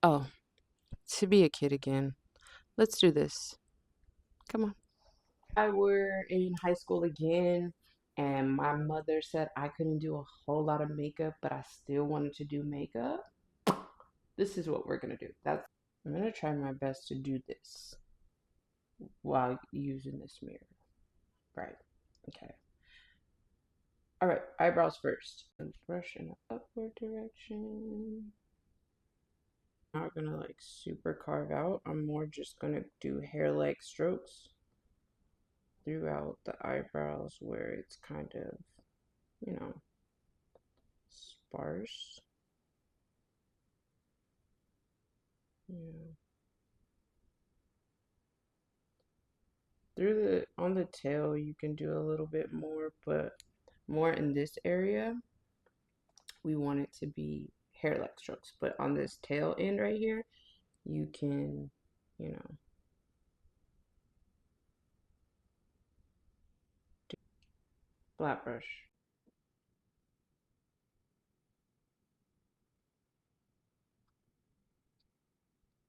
Oh, to be a kid again. Let's do this. Come on. I were in high school again, and my mother said I couldn't do a whole lot of makeup, but I still wanted to do makeup. This is what we're gonna do. I'm gonna try my best to do this while using this mirror. Right. Okay. All right. Eyebrows first. And brush in an upward direction. Not gonna like super carve out. I'm more just gonna do hair-like strokes throughout the eyebrows where it's kind of, you know, sparse. Yeah. Through the on the tail you can do a little bit more, but more in this area we want it to be hair-like strokes. But on this tail end right here, you can, you know, do flat brush.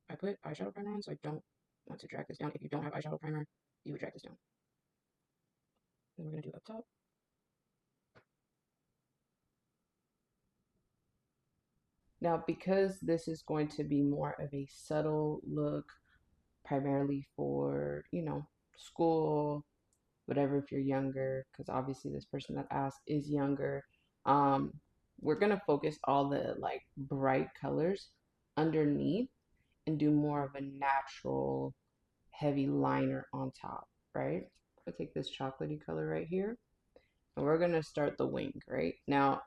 I put eyeshadow primer on, so I don't want to drag this down. If you don't have eyeshadow primer, you would drag this down. Then we're gonna do up top. Now, because this is going to be more of a subtle look, primarily for, you know, school, whatever, if you're younger, because obviously this person that asked is younger. Um, we're gonna focus all the like bright colors underneath and do more of a natural heavy liner on top, right? I take this chocolatey color right here, and we're gonna start the wing, right? Now,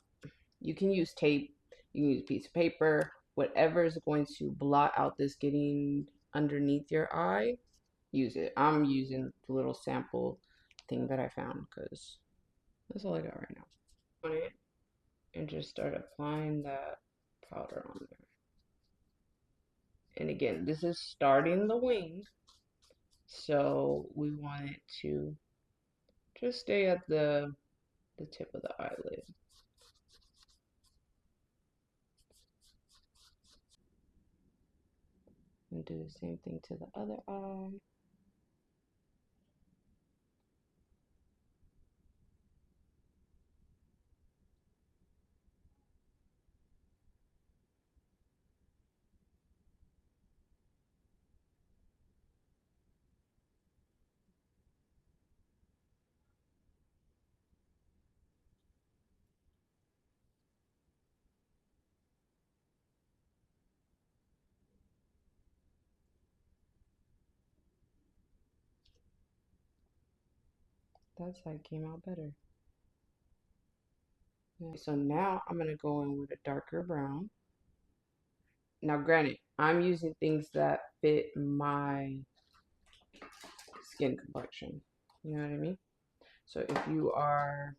you can use tape, you can use a piece of paper, whatever is going to blot out this getting underneath your eye, use it. I'm using the little sample thing that I found because that's all I got right now. On it and just start applying that powder on there. And again, this is starting the wing, so we want it to just stay at the tip of the eyelid. And do the same thing to the other eye. That's how it came out better. Yeah, so now I'm gonna go in with a darker brown. Now, granted, I'm using things that fit my skin complexion. You know what I mean? So if you are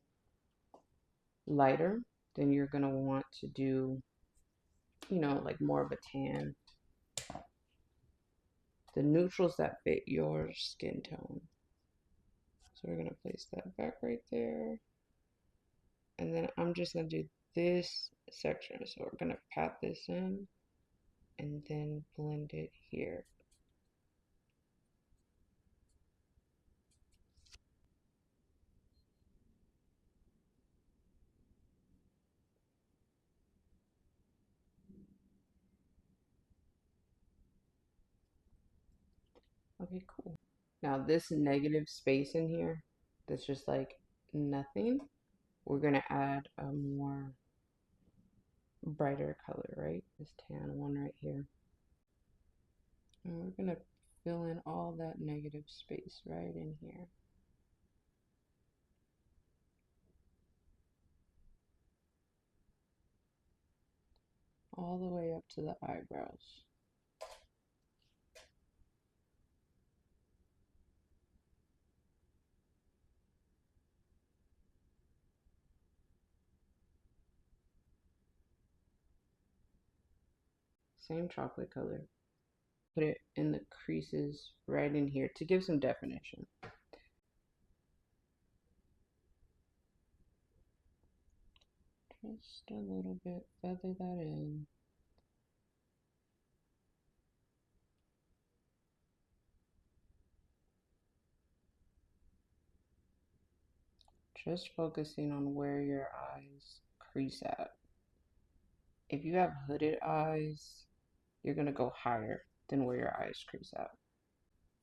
lighter, then you're gonna want to do, you know, like more of a tan. The neutrals that fit your skin tone. So we're gonna place that back right there. And then I'm just gonna do this section. So we're gonna pat this in and then blend it here. Okay, cool. Now this negative space in here, that's just like nothing. We're gonna add a more brighter color, right? This tan one right here. And we're gonna fill in all that negative space right in here. All the way up to the eyebrows. Same chocolate color. Put it in the creases right in here to give some definition. Just a little bit, feather that in. Just focusing on where your eyes crease at. If you have hooded eyes, you're going to go higher than where your eyes crease at.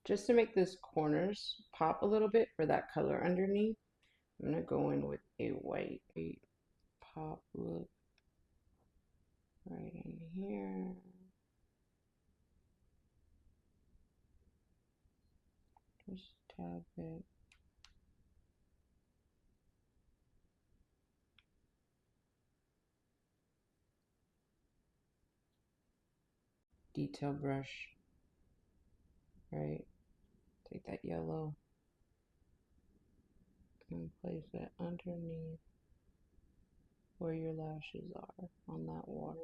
Just to make this corners pop a little bit for that color underneath, I'm going to go in with a white pop look right in here. Just tap it. Detail brush, right? Take that yellow and place it underneath where your lashes are on that water,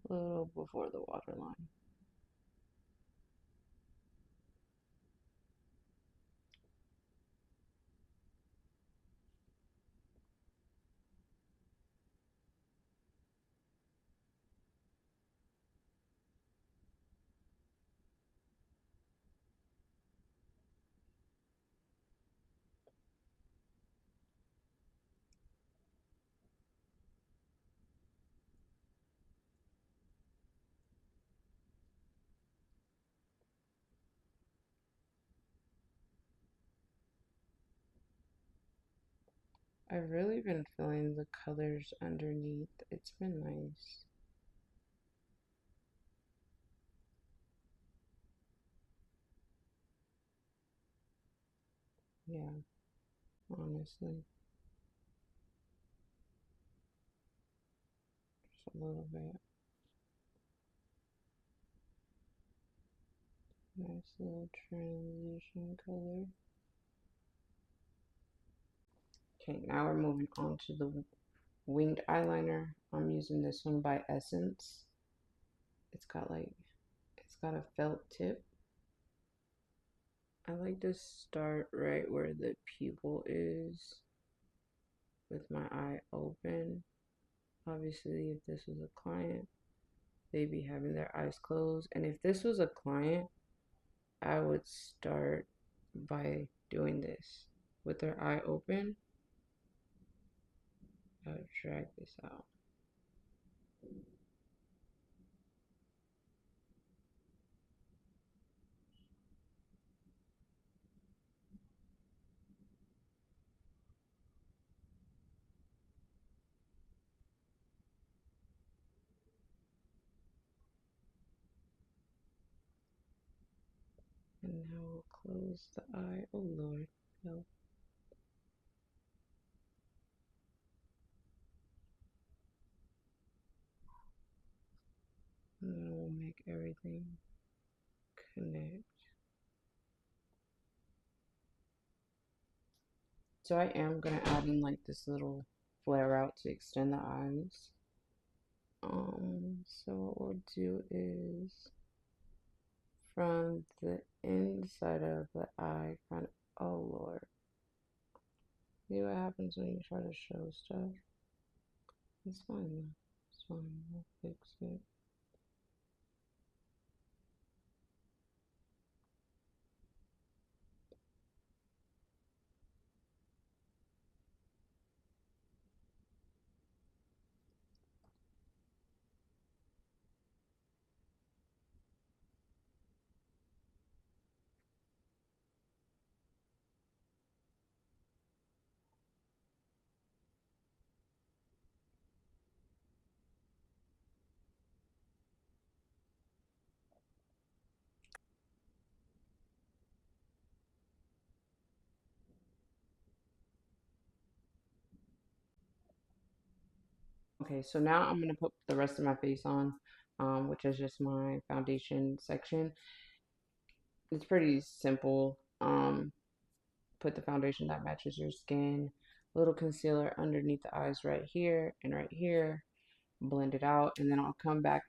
a little before the waterline. I've really been feeling the colors underneath. It's been nice. Yeah, honestly. Just a little bit. Nice little transition color. Okay, now we're moving on to the winged eyeliner. I'm using this one by Essence. It's got a felt tip. I like to start right where the pupil is with my eye open. Obviously, if this was a client, they'd be having their eyes closed. And if this was a client, I would start by doing this. With their eye open, I would drag this out. And now we'll close the eye. Oh Lord, no. And then we'll make everything connect. So I am gonna add in like this little flare out to extend the eyes. So what we'll do is from the inside of the eye, kind of, oh Lord. See what happens when you try to show stuff? It's fine though. It's fine. We'll fix it. Okay, so now I'm gonna put the rest of my face on, which is just my foundation section. It's pretty simple. Put the foundation that matches your skin, a little concealer underneath the eyes right here and right here, blend it out, and then I'll come back